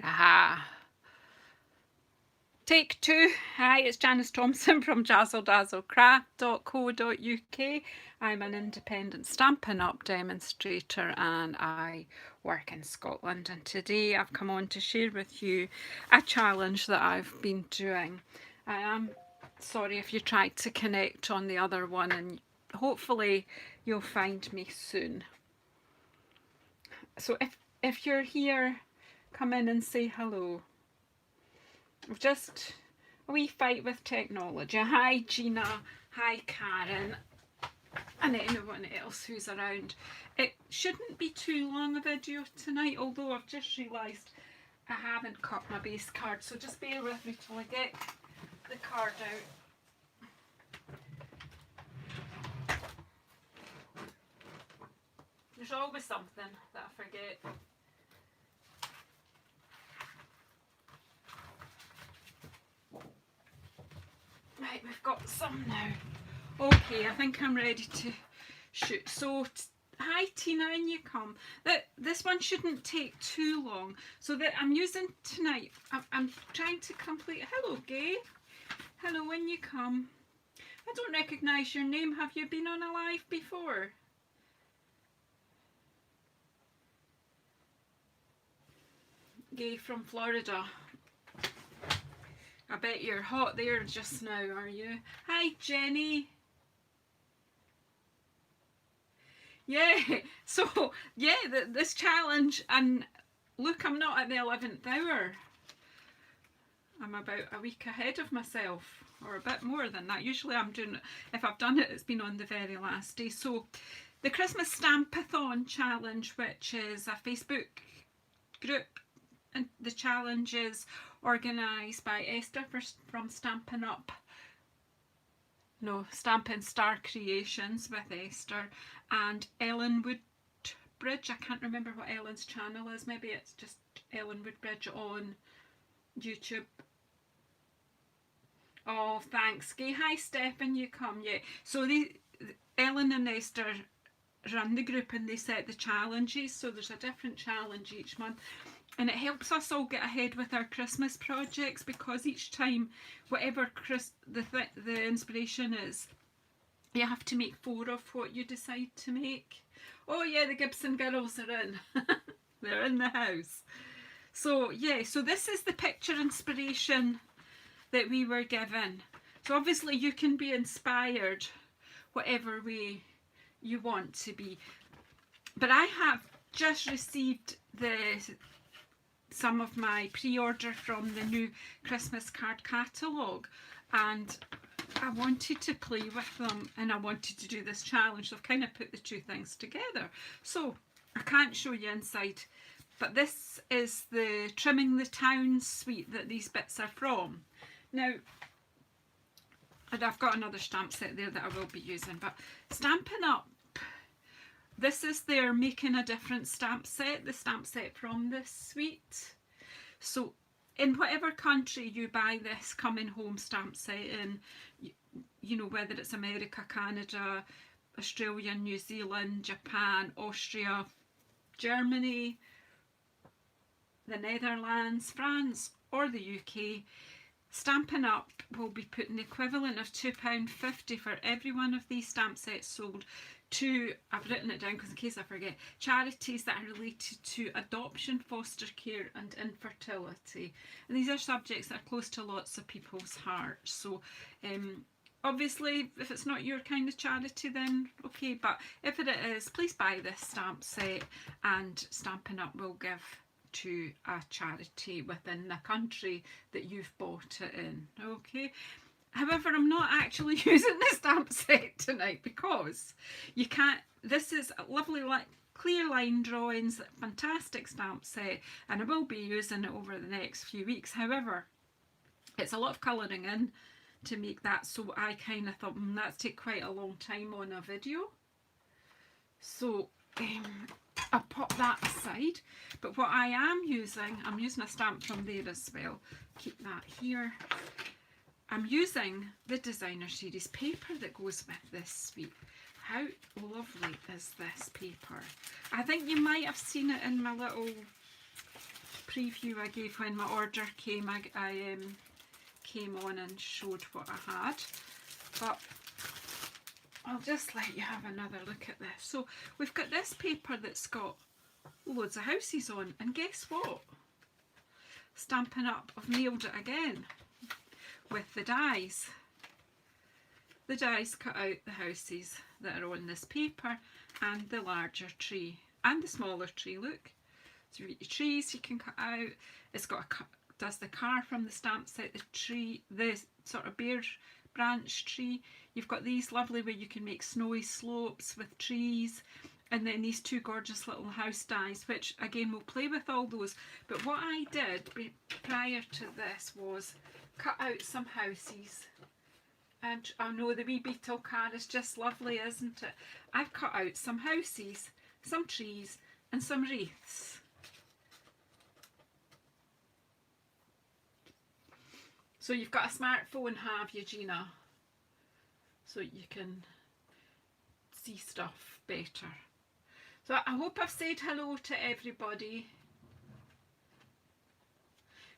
Aha. Take two. Hi, it's Janice Thompson from jazzledazzlecraft.co.uk. I'm an independent Stampin' Up demonstrator and I work in Scotland. And today I've come on to share with you a challenge that I've been doing. I am sorry if you tried to connect on the other one, and hopefully you'll find me soon. So if you're here, come in and say hello. Just a wee fight with technology. Hi Gina, hi Karen, and anyone else who's around. It shouldn't be too long a video tonight, although I've just realised I haven't cut my base card, so just bear with me till I get the card out. There's always something that I forget. Right, we've got some now. Okay, I think I'm ready to shoot. So, hi Tina, and you come. This one shouldn't take too long. So that I'm using tonight, I'm trying to complete. Hello, Gay. Hello, when you come. I don't recognise your name. Have you been on a live before? Gay from Florida. I bet you're hot there just now, are you? Hi, Jenny. Yeah, so yeah, this challenge, and look, I'm not at the 11th hour. I'm about a week ahead of myself, or a bit more than that. Usually I'm doing it, if I've done it, it's been on the very last day. So the Christmas Stampathon challenge, which is a Facebook group, and the challenge is organised by Esther from Stampin' Up. No, Stampin' Star Creations with Esther and Ellen Woodbridge. I can't remember what Ellen's channel is. Maybe it's just Ellen Woodbridge on YouTube. Oh, thanks. Okay, hi Stephen, you come. Yeah. So Ellen and Esther run the group and they set the challenges. So there's a different challenge each month. And it helps us all get ahead with our Christmas projects, because each time, whatever the inspiration is, you have to make 4 of what you decide to make. Oh yeah, the Gibson girls are in. They're in the house. So yeah, so this is the picture inspiration that we were given. So obviously you can be inspired whatever way you want to be. But I have just received some of my pre-order from the new Christmas card catalogue, and I wanted to play with them and I wanted to do this challenge. So I've kind of put the two things together. So I can't show you inside, but this is the Trimming the Town suite that these bits are from. Now, and I've got another stamp set there that I will be using, but Stampin' Up, this is their Making a Difference stamp set, the stamp set from this suite. So in whatever country you buy this coming home stamp set in, you know, whether it's America, Canada, Australia, New Zealand, Japan, Austria, Germany, the Netherlands, France or the UK, Stampin' Up will be putting the equivalent of £2.50 for every one of these stamp sets sold to, I've written it down because in case I forget, charities that are related to adoption, foster care and infertility. And these are subjects that are close to lots of people's hearts. So obviously if it's not your kind of charity, then okay, but if it is, please buy this stamp set and Stampin' Up will give to a charity within the country that you've bought it in. Okay. However, I'm not actually using the stamp set tonight because you can't. This is a lovely clear line drawings, fantastic stamp set, and I will be using it over the next few weeks. However, it's a lot of colouring in to make that, so I kind of thought that's take quite a long time on a video. So I'll pop that aside. But what I am using, I'm using a stamp from there as well. Keep that here. I'm using the Designer Series paper that goes with this suite. How lovely is this paper? I think you might have seen it in my little preview I gave when my order came. I came on and showed what I had, but I'll just let you have another look at this. So we've got this paper that's got loads of houses on, and guess what? Stampin' Up! I've nailed it again with the dies. The dies cut out the houses that are on this paper and the larger tree and the smaller tree. Look, so you've got your trees you can cut out. It's got does the car from the stamp set, the tree, the sort of bare branch tree. You've got these lovely where you can make snowy slopes with trees, and then these two gorgeous little house dies, which again we'll play with all those. But what I did prior to this was cut out some houses. And I know the wee beetle car is just lovely, isn't it? I've cut out some houses, some trees and some wreaths. So you've got a smartphone, have you, Gina? So you can see stuff better. So I hope I've said hello to everybody.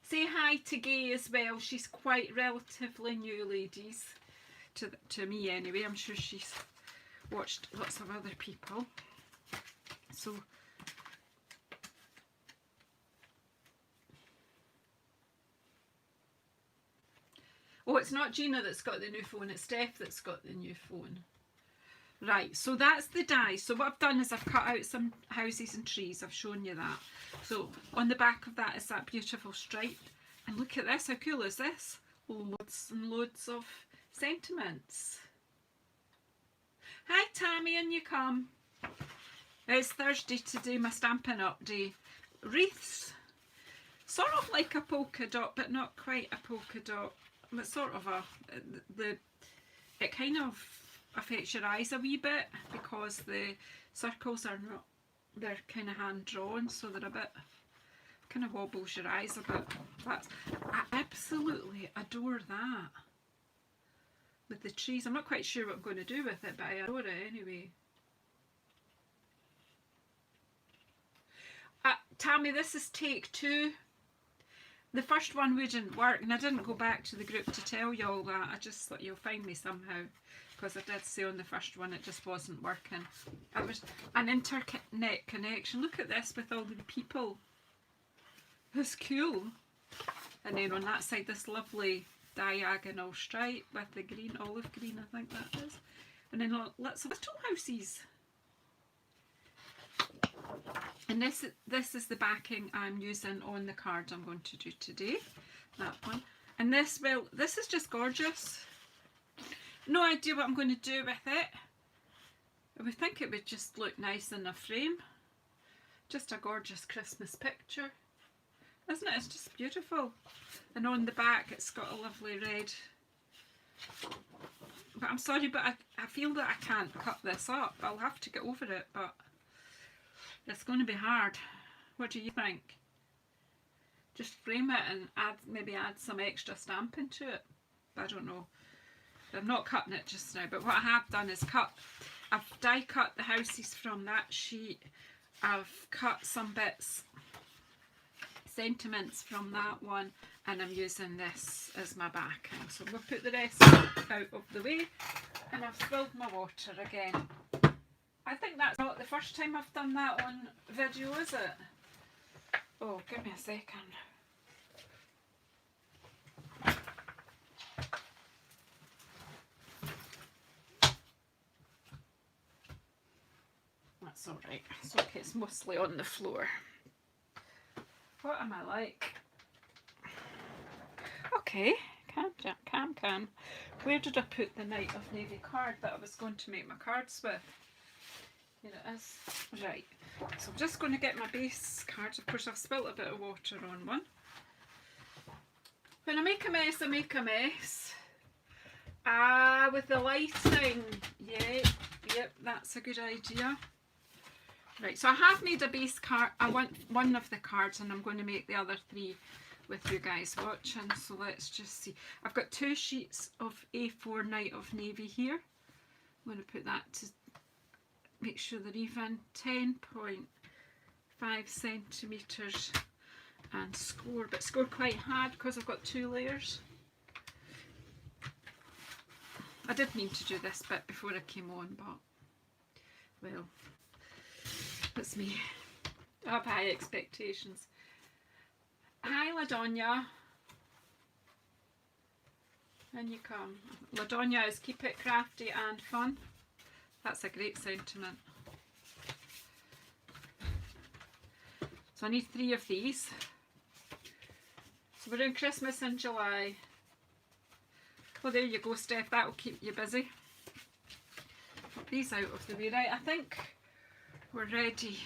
Say hi to Gay as well. She's quite relatively new, ladies. To me anyway. I'm sure she's watched lots of other people. So oh, it's not Gina that's got the new phone, it's Steph that's got the new phone. Right, so that's the die. So what I've done is I've cut out some houses and trees. I've shown you that. So on the back of that is that beautiful stripe. And look at this, how cool is this? Loads and loads of sentiments. Hi Tammy, and you come. It's Thursday today, my Stampin' Up! Day. Wreaths. Sort of like a polka dot, but not quite a polka dot. It's sort of it kind of affects your eyes a wee bit because the circles are not, they're kind of hand drawn, so they're a bit, kind of wobbles your eyes a bit. I absolutely adore that. With the trees, I'm not quite sure what I'm going to do with it, but I adore it anyway. Tammy, this is take 2. The first one wouldn't work, and I didn't go back to the group to tell you all that. I just thought you'll find me somehow, because I did say on the first one it just wasn't working. It was an internet connection. Look at this with all the people. It's cool. And then on that side, this lovely diagonal stripe with the green, olive green, I think that is. And then lots of little houses. And this is the backing I'm using on the card I'm going to do today. That one. And this, well, this is just gorgeous. No idea what I'm going to do with it. I would think it would just look nice in a frame. Just a gorgeous Christmas picture. Isn't it? It's just beautiful. And on the back it's got a lovely red. But I'm sorry, but I feel that I can't cut this up. I'll have to get over it, but it's going to be hard. What do you think? Just frame it and maybe add some extra stamping to it. I don't know. I'm not cutting it just now, but what I have done is I've die cut the houses from that sheet. I've cut some bits, sentiments from that one, and I'm using this as my backing. So we'll put the rest out of the way, and I've spilled my water again. I think that's not the first time I've done that on video, is it? Oh, give me a second. That's alright. It's okay, it's mostly on the floor. What am I like? Okay, calm. Where did I put the Knight of Navy card that I was going to make my cards with? Here it is. Right, so I'm just going to get my base cards. Of course I've spilt a bit of water on one. When I make a mess, I make a mess. With the lighting. Yep, that's a good idea. Right, so I have made a base card. I want one of the cards and I'm going to make the other 3 with you guys watching. So let's just see. I've got 2 sheets of A4 Knight of Navy here. I'm going to put that to make sure they're even. 10.5 centimetres and score, but score quite hard because I've got 2 layers. I did mean to do this bit before I came on, but well, that's me. I have high expectations. Hi Ladonia. In you come. Ladonia is keep it crafty and fun. That's a great sentiment. So I need 3 of these. So we're doing Christmas in July. Well, there you go, Steph. That'll keep you busy. Put these out of the way. Right, I think we're ready.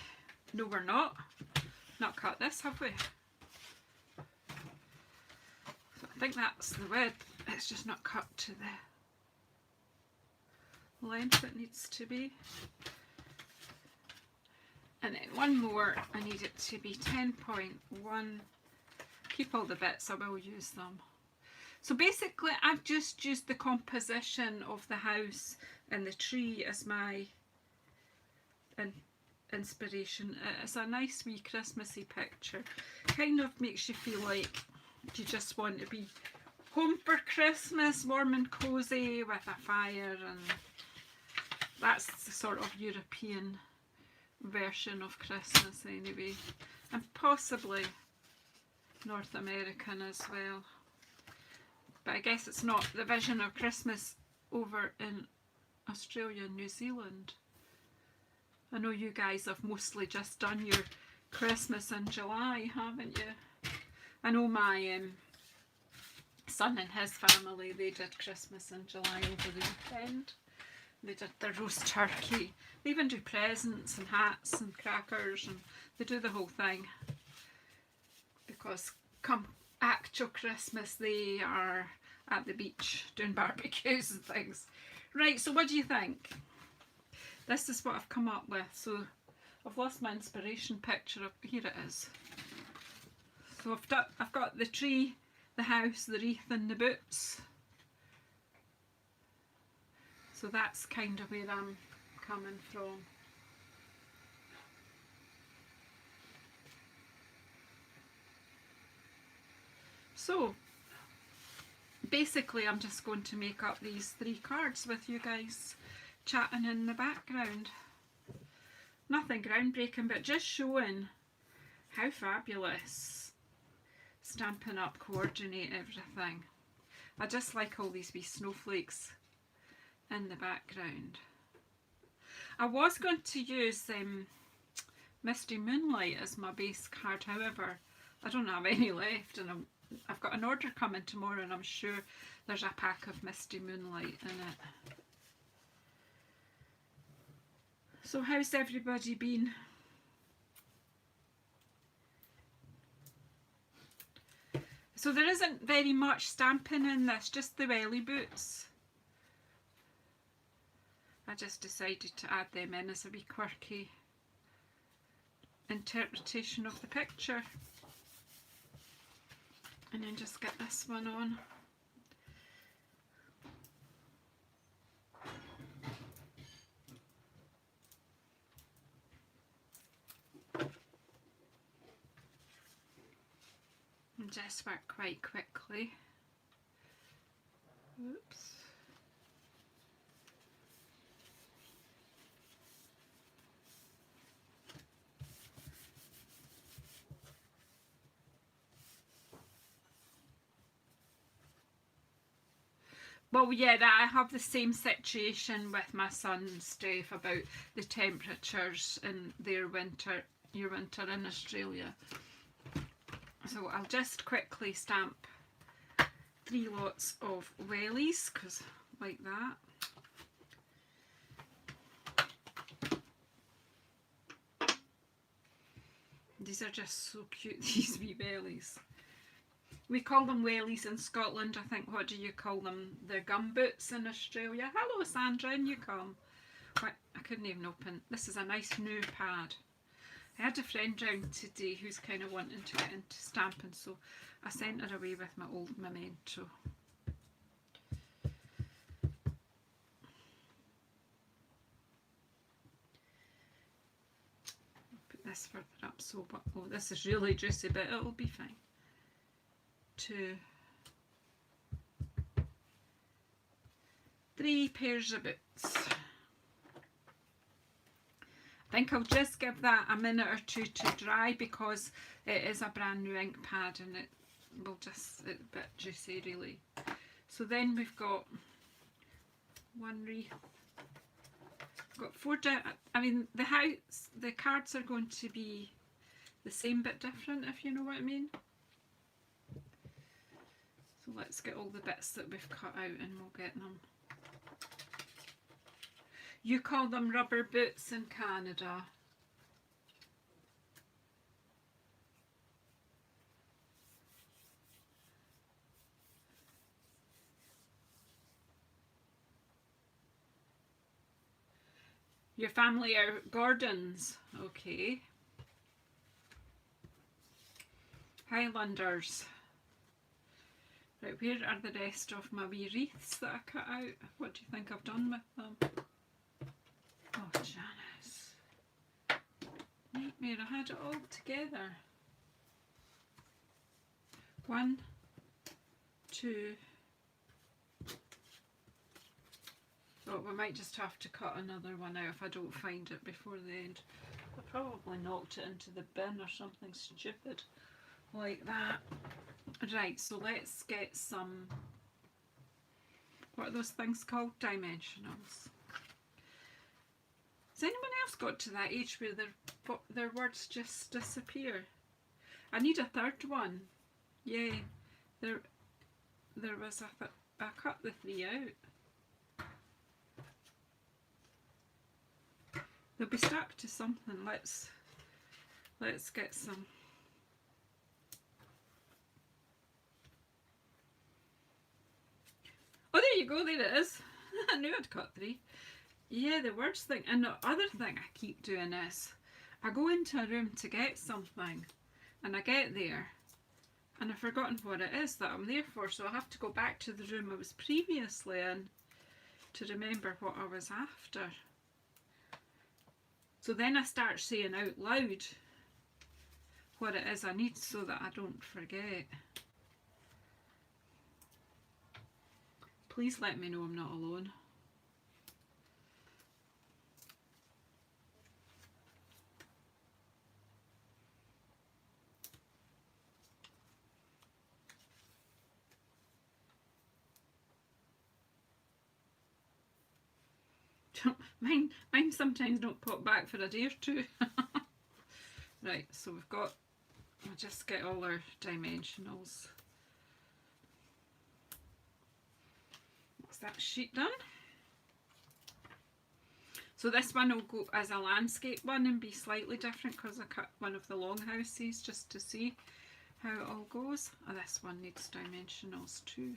No, we're not. Not cut this, have we? So I think that's the width. It's just not cut to the length it needs to be. And then one more. I need it to be 10.1. Keep all the bits. I will use them. So basically I've just used the composition of the house and the tree as my inspiration. It's a nice wee Christmassy picture. Kind of makes you feel like you just want to be home for Christmas, warm and cosy with a fire, and that's the sort of European version of Christmas anyway, and possibly North American as well. But I guess it's not the vision of Christmas over in Australia and New Zealand. I know you guys have mostly just done your Christmas in July, haven't you? I know my son and his family, they did Christmas in July over the weekend. They did their roast turkey. They even do presents and hats and crackers, and they do the whole thing. Because come actual Christmas they are at the beach doing barbecues and things. Right, so what do you think? This is what I've come up with. So I've lost my inspiration picture. Here it is. So I've got the tree, the house, the wreath and the boots. So that's kind of where I'm coming from. So basically I'm just going to make up these 3 cards with you guys chatting in the background. Nothing groundbreaking, but just showing how fabulous Stampin' Up! Coordinate everything. I just like all these wee snowflakes in the background. I was going to use Misty Moonlight as my base card, however I don't have any left, and I've got an order coming tomorrow and I'm sure there's a pack of Misty Moonlight in it. So how's everybody been? So there isn't very much stamping in this, just the welly boots. I just decided to add them in as a wee quirky interpretation of the picture. And then just get this one on. And just work quite quickly. Oops. Well, yeah, I have the same situation with my son's stuff about the temperatures in their winter, your winter in Australia. So I'll just quickly stamp 3 lots of wellies, because like that. These are just so cute, these wee wellies. We call them wellies in Scotland, I think. What do you call them? They're gumboots in Australia. Hello Sandra, in you come. Right, I couldn't even open. This is a nice new pad. I had a friend round today who's kind of wanting to get into stamping, so I sent her away with my old Memento. Put this further up. So, but, oh, this is really juicy, but it'll be fine. 2, 3 pairs of boots. I think I'll just give that a minute or two to dry because it is a brand new ink pad and it will just, it's a bit juicy really. So then we've got one wreath. Got 4 I mean the cards are going to be the same but different, if you know what I mean. So let's get all the bits that we've cut out and we'll get them. You call them rubber boots in Canada. Your family are Gordons, okay. Highlanders. Right, where are the rest of my wee wreaths that I cut out? What do you think I've done with them? Oh, Janice. Nightmare, I had it all together. 1, 2. Oh, we might just have to cut another one out if I don't find it before the end. I probably knocked it into the bin or something stupid like that. Right, so let's get some, what are those things called? Dimensionals. Has anyone else got to that age where their words just disappear? I need a third one. Yay. There was I cut the 3 out. They'll be stuck to something. Let's get some. Oh, there you go, there it is. I knew I'd cut 3. Yeah, the words thing. And the other thing I keep doing is, I go into a room to get something, and I get there, and I've forgotten what it is that I'm there for, so I have to go back to the room I was previously in to remember what I was after. So then I start saying out loud what it is I need so that I don't forget. Please let me know I'm not alone. Mine sometimes don't pop back for a day or two. Right, so we'll just get all our dimensionals. What's that sheet done? So this one will go as a landscape one and be slightly different because I cut one of the long houses just to see how it all goes. Oh, this one needs dimensionals too.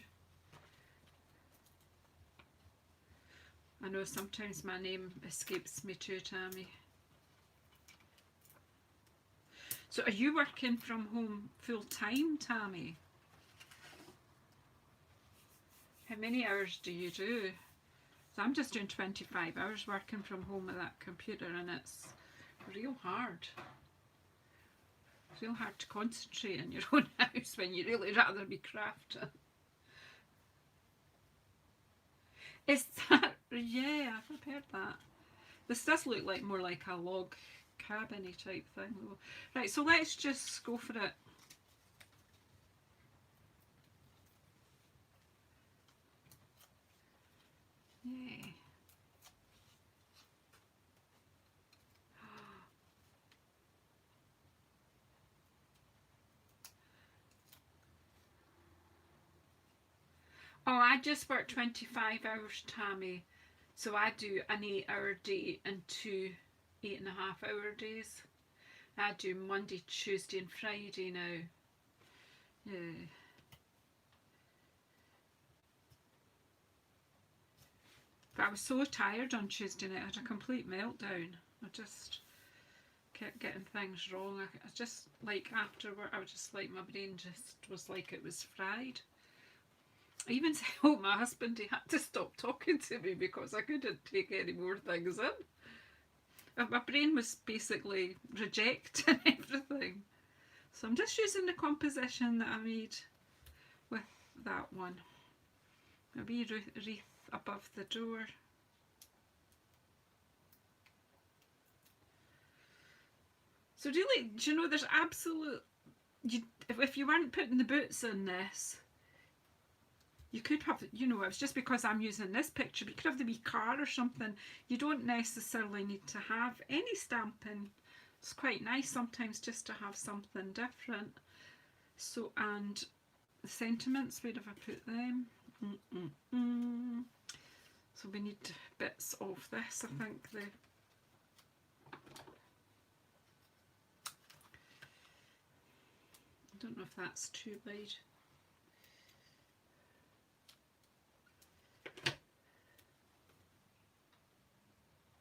I know sometimes my name escapes me too, Tammy. So are you working from home full time, Tammy? How many hours do you do? So I'm just doing 25 hours working from home with that computer, and it's real hard. It's real hard to concentrate in your own house when you really rather be crafting. Is that, yeah, I've heard that. This does look like more like a log cabin-y type thing though. Right, so let's just go for it. Yay. Oh, I just work 25 hours, Tammy. So I do an 8-hour day and 2 8.5-hour days. I do Monday, Tuesday and Friday now. Yeah. But I was so tired on Tuesday night, I had a complete meltdown. I just kept getting things wrong. I just, like, after work, I was just like, my brain just was like it was fried. I even told my husband he had to stop talking to me because I couldn't take any more things in. my brain was basically rejecting everything. So I'm just using the composition that I made with that one. A wee wreath above the door. So really, do you know, there's absolute, if you weren't putting the boots in this, you could have, you know, it's just because I'm using this picture, but you could have the wee car or something. You don't necessarily need to have any stamping. It's quite nice sometimes just to have something different. So, and the sentiments, where have I put them? So we need bits of this, I think. I don't know if that's too wide.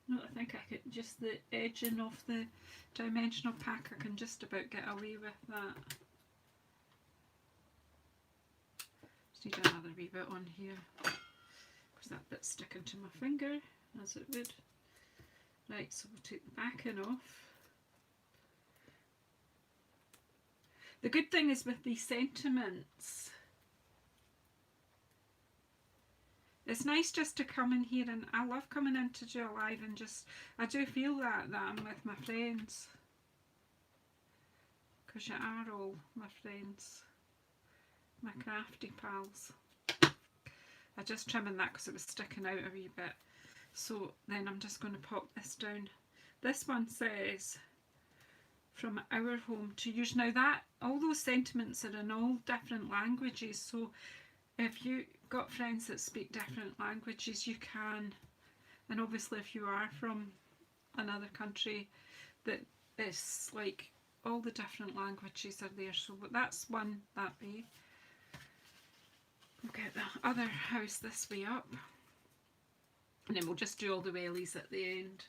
No, I think I could, just the edging of the dimensional pack, I can just about get away with that. Just need another wee bit on here, because that bit's sticking to my finger, as it would. Right, so we'll take the backing off. The good thing is with these sentiments, it's nice just to come in here, and I love coming in to do a live and just, I do feel that I'm with my friends, because you are all my friends, my crafty pals. I just trimming that because it was sticking out a wee bit. So then I'm just going to pop this down. This one says, from our home to yours. Now that, all those sentiments are in all different languages, so if you got friends that speak different languages, you can, and obviously if you are from another country, that it's like all the different languages are there. So that's one that way. We'll get the other house this way up, and then we'll just do all the wellies at the end.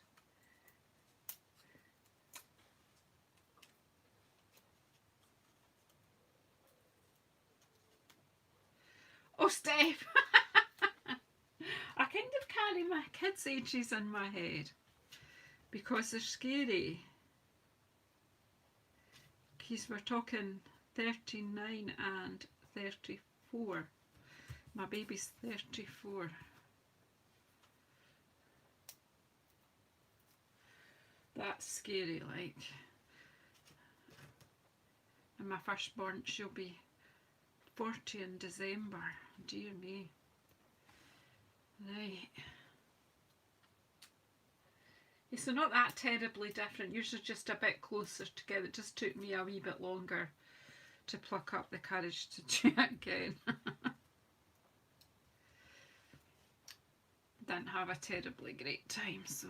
Oh, Steph! I kind of carry my kids' ages in my head because they're scary. Because we're talking 39 and 34. My baby's 34. That's scary, like. And my firstborn, she'll be 40 in December. Dear me. Right. Yeah, so not that terribly different. Yours are just a bit closer together. It just took me a wee bit longer to pluck up the courage to do it again. Didn't have a terribly great time, so.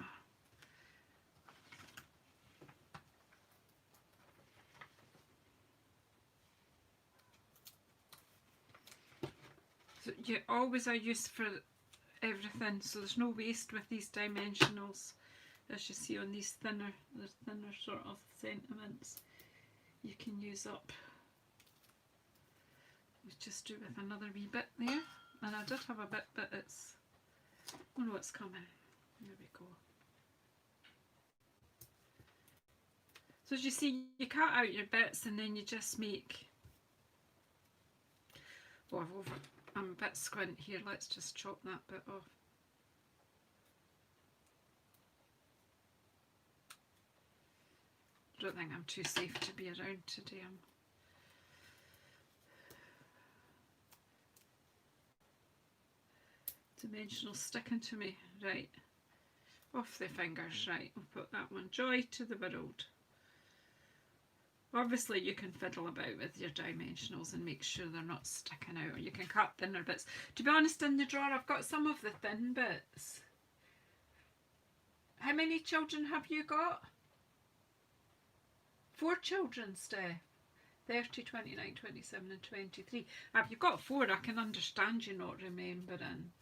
So you always are use for everything, so there's no waste with these dimensionals. As you see on these thinner sort of sentiments, you can use up. We'll just do with another wee bit there, and I did have a bit, but it's, oh no, it's coming. There we go. So as you see, you cut out your bits and then you just make, oh, I'm a bit squint here, let's just chop that bit off. I don't think I'm too safe to be around today. Dimensional sticking to me. Right. Off the fingers. Right. We'll put that one. Joy to the world. Obviously you can fiddle about with your dimensionals and make sure they're not sticking out, or you can cut thinner bits. To be honest, in the drawer I've got some of the thin bits. How many children have you got? 4 children, Steph. 30, 29, 27 and 23. If you've got 4, I can understand you not remembering.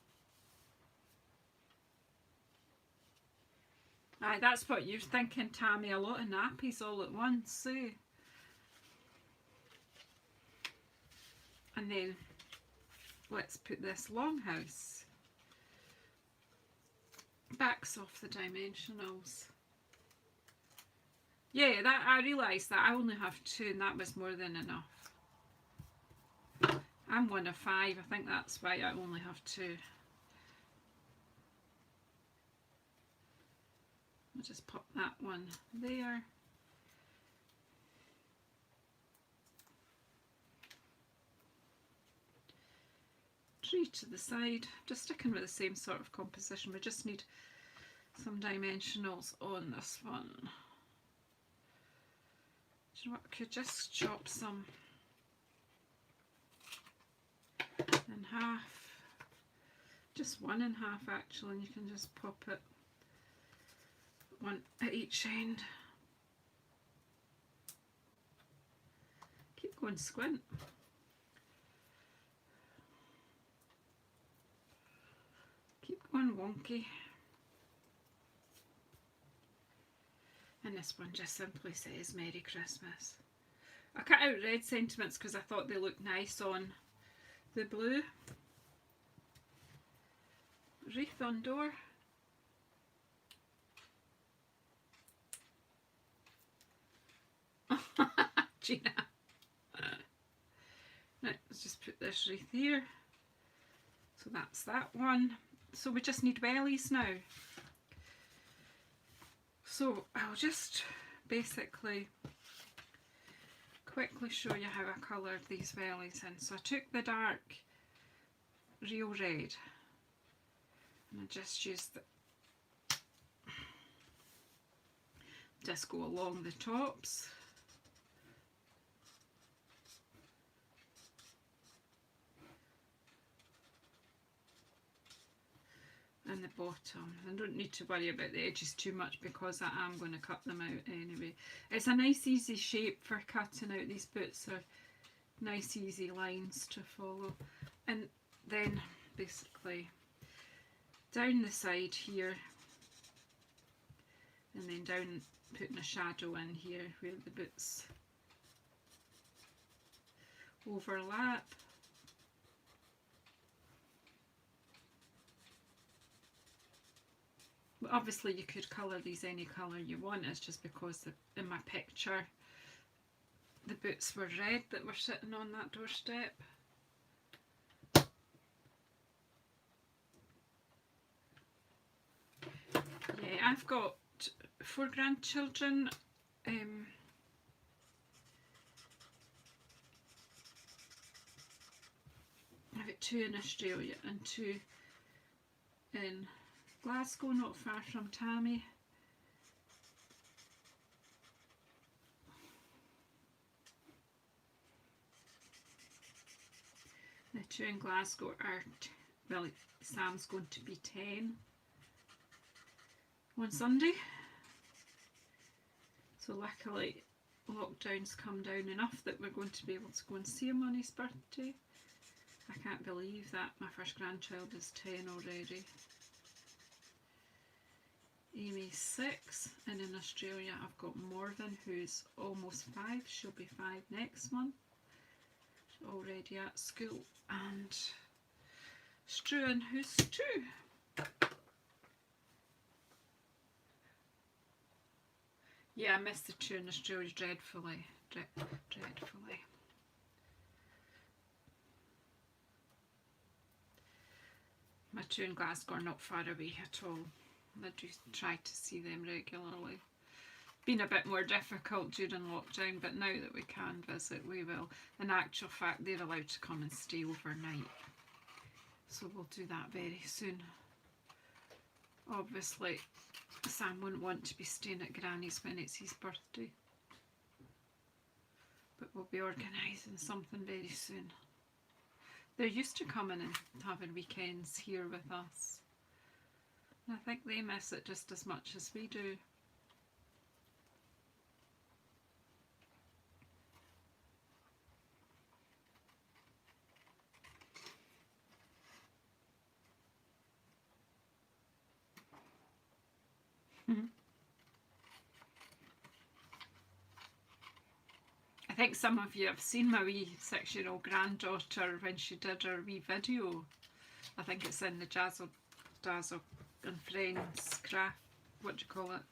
Aye, that's what you're thinking, Tammy. A lot of nappies all at once, eh? And then let's put this longhouse. Backs off the dimensionals. Yeah, that I realised that I only have 2 and that was more than enough. I'm one of 5, I think that's why I only have 2. I'll just pop that one there. Tree to the side, just sticking with the same sort of composition. We just need some dimensionals on this one. Do you know what, I could just chop some in half, just 1 in half actually, and you can just pop it one at each end. Keep going squint. Keep going wonky. And this one just simply says Merry Christmas. I cut out red sentiments because I thought they looked nice on the blue. Wreath on door. Gina. Right, let's just put this wreath here. So that's that one. So we just need wellies now. So I'll just basically quickly show you how I coloured these wellies in. So I took the dark real red and I just used the disco along the tops. And the bottom. I don't need to worry about the edges too much because I am going to cut them out anyway. It's a nice easy shape for cutting out. These boots are nice easy lines to follow. And then basically down the side here and then down, putting a shadow in here where the boots overlap. But obviously you could colour these any colour you want, it's just because in my picture the boots were red that were sitting on that doorstep. Yeah, I've got 4 grandchildren. I've got 2 in Australia and 2 in Glasgow, not far from Tammy. The 2 in Glasgow are, well, Sam's going to be 10 on Sunday. So luckily lockdown's come down enough that we're going to be able to go and see him on his birthday. I can't believe that my first grandchild is 10 already. Amy's 6, and in Australia I've got Morven who's almost 5, she'll be 5 next month. She's already at school, and Struan who's 2. Yeah, I missed the 2 in Australia dreadfully, dreadfully. My 2 in Glasgow are not far away at all. I do try to see them regularly. Been a bit more difficult during lockdown, but now that we can visit, we will. In actual fact, they're allowed to come and stay overnight, so we'll do that very soon. Obviously, Sam wouldn't want to be staying at Granny's when it's his birthday, but we'll be organising something very soon. They're used to coming and having weekends here with us. I think they miss it just as much as we do. I think some of you have seen my wee 6-year-old granddaughter when she did her wee video. I think it's in the Jazzle Dazzle and Friends craft, what do you call it,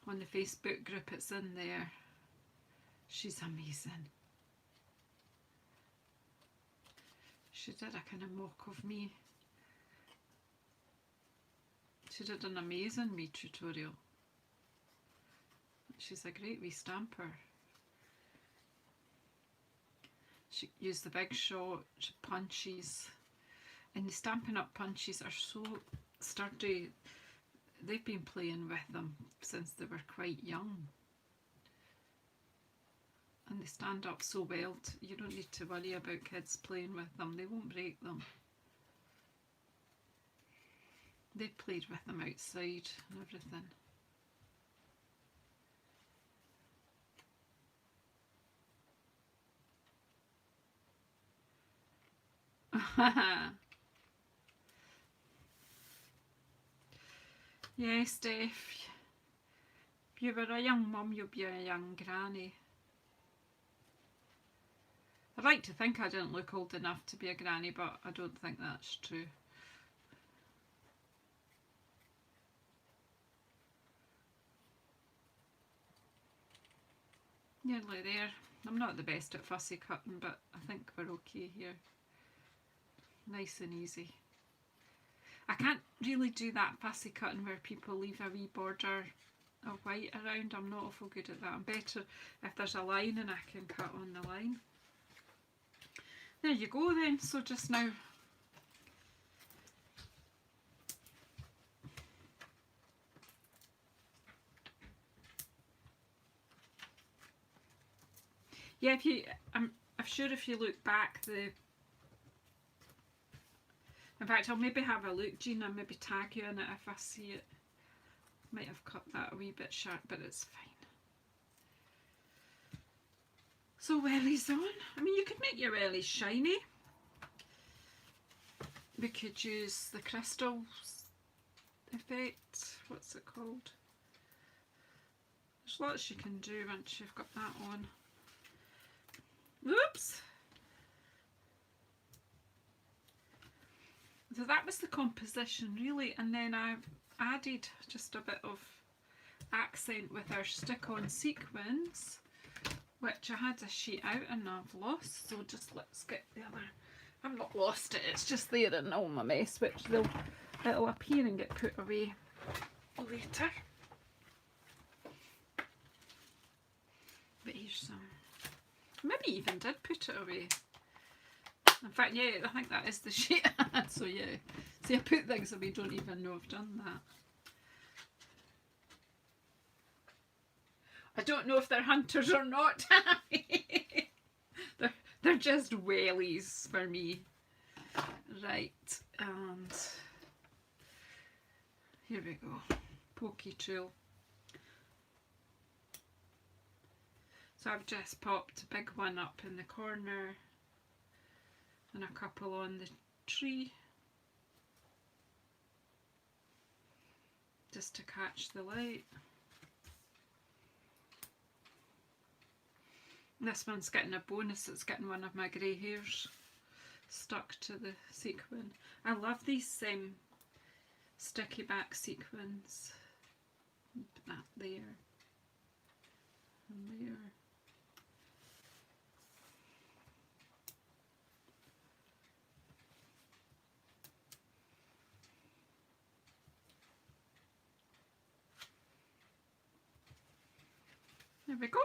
on the Facebook group, it's in there. She's amazing. She did a kind of mock of me. She did an amazing me tutorial. She's a great wee stamper. She used the Big Shot punches, and the Stampin' Up punches are so sturdy. They've been playing with them since they were quite young, and they stand up so well. You don't need to worry about kids playing with them. They won't break them. They played with them outside and everything. Yes, Steph. If you were a young mum, you'll be a young granny. I'd like to think I didn't look old enough to be a granny, but I don't think that's true. Nearly there. I'm not the best at fussy cutting, but I think we're okay here. Nice and easy. I can't really do that fussy cutting where people leave a wee border of white around. I'm not awful good at that. I'm better if there's a line and I can cut on the line. There you go then. So just now, yeah, if you, I'm sure if you look back, in fact I'll maybe have a look, Gina, maybe tag you in it if I see it. Might have cut that a wee bit sharp, but it's fine. So wellies on. I mean, you could make your wellies shiny. We could use the crystals effect. What's it called? There's lots you can do once you've got that on. Oops! So that was the composition really, and then I've added just a bit of accent with our stick-on sequins, which I had a sheet out and I've lost, so just let's get the other. I've not lost it, it's just there in all my mess, which it'll appear and get put away later. But here's some. Maybe even did put it away. In fact, yeah, I think that is the sheet. So yeah, see, I put things away, don't even know I've done that. I don't know if they're hunters or not. they're just wellies for me. Right, and here we go. Pokey tool. So I've just popped a big one up in the corner and a couple on the tree, just to catch the light. This one's getting a bonus, it's getting one of my grey hairs stuck to the sequin. I love these sticky back sequins. Put that there and there. There we go.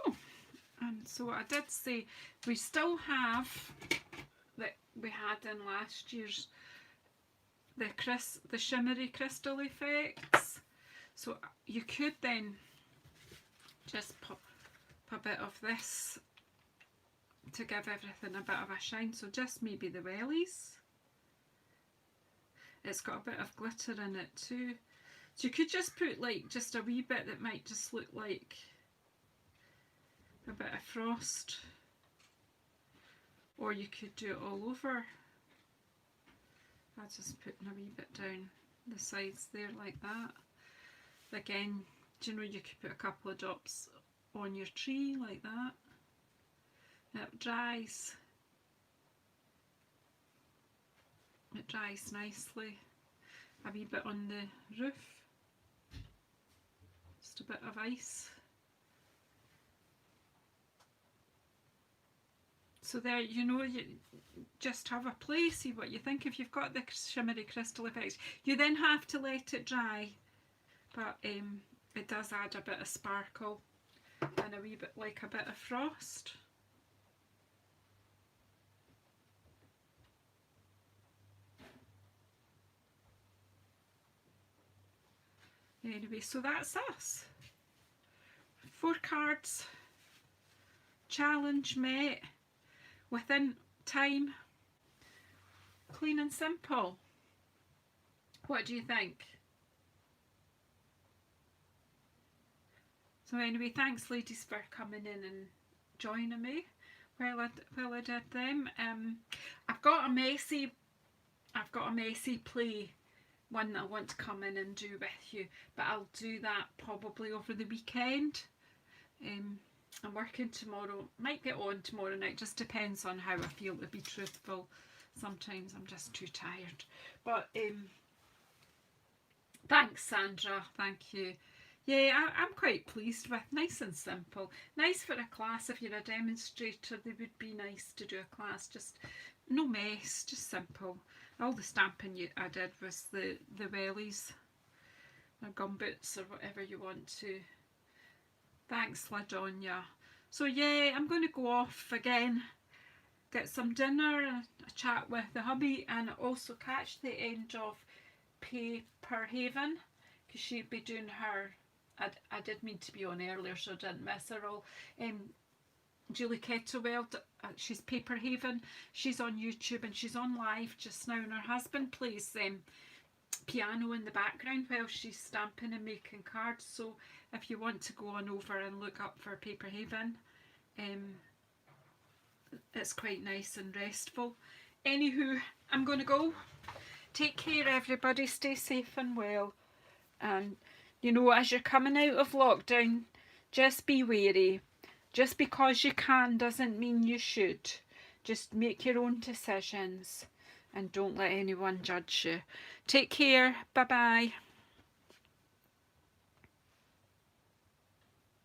And so I did say we still have that we had in last year's the shimmery crystal effects. So you could then just pop a bit of this to give everything a bit of a shine. So just maybe the wellies. It's got a bit of glitter in it too. So you could just put like just a wee bit that might just look like a bit of frost, or you could do it all over. I'm just putting a wee bit down the sides there like that. Again, do you know, you could put a couple of drops on your tree like that. It dries. It dries nicely. A wee bit on the roof. Just just a bit of ice. So there, you know, you just have a play, see what you think. If you've got the shimmery crystal effects, you then have to let it dry, but it does add a bit of sparkle and a wee bit like a bit of frost. Anyway, so that's us. 4 cards, challenge met, within time, clean and simple. What do you think? So anyway, thanks ladies for coming in and joining me while I did them. I've got a messy play, one that I want to come in and do with you, but I'll do that probably over the weekend. I'm working tomorrow, might get on tomorrow night, just depends on how I feel, to be truthful. Sometimes I'm just too tired. But thanks Sandra, thank you. Yeah, I'm quite pleased with, nice and simple. Nice for a class. If you're a demonstrator, they would be nice to do a class, just no mess, just simple. All the stamping I did was the wellies, or gumboots, or whatever you want to. Thanks LaDonya. So yeah, I'm going to go off again, get some dinner, a chat with the hubby, and also catch the end of Paper Haven, because she'd be doing her, I did mean to be on earlier so I didn't miss her all. Julie Kettlewell, she's Paper Haven, she's on YouTube and she's on live just now, and her husband plays piano in the background while she's stamping and making cards. So if you want to go on over and look up for Paper Haven, it's quite nice and restful. Anywho, I'm going to go. Take care everybody, stay safe and well, and you know, as you're coming out of lockdown, just be wary. Just because you can doesn't mean you should. Just make your own decisions and don't let anyone judge you. Take care. Bye bye.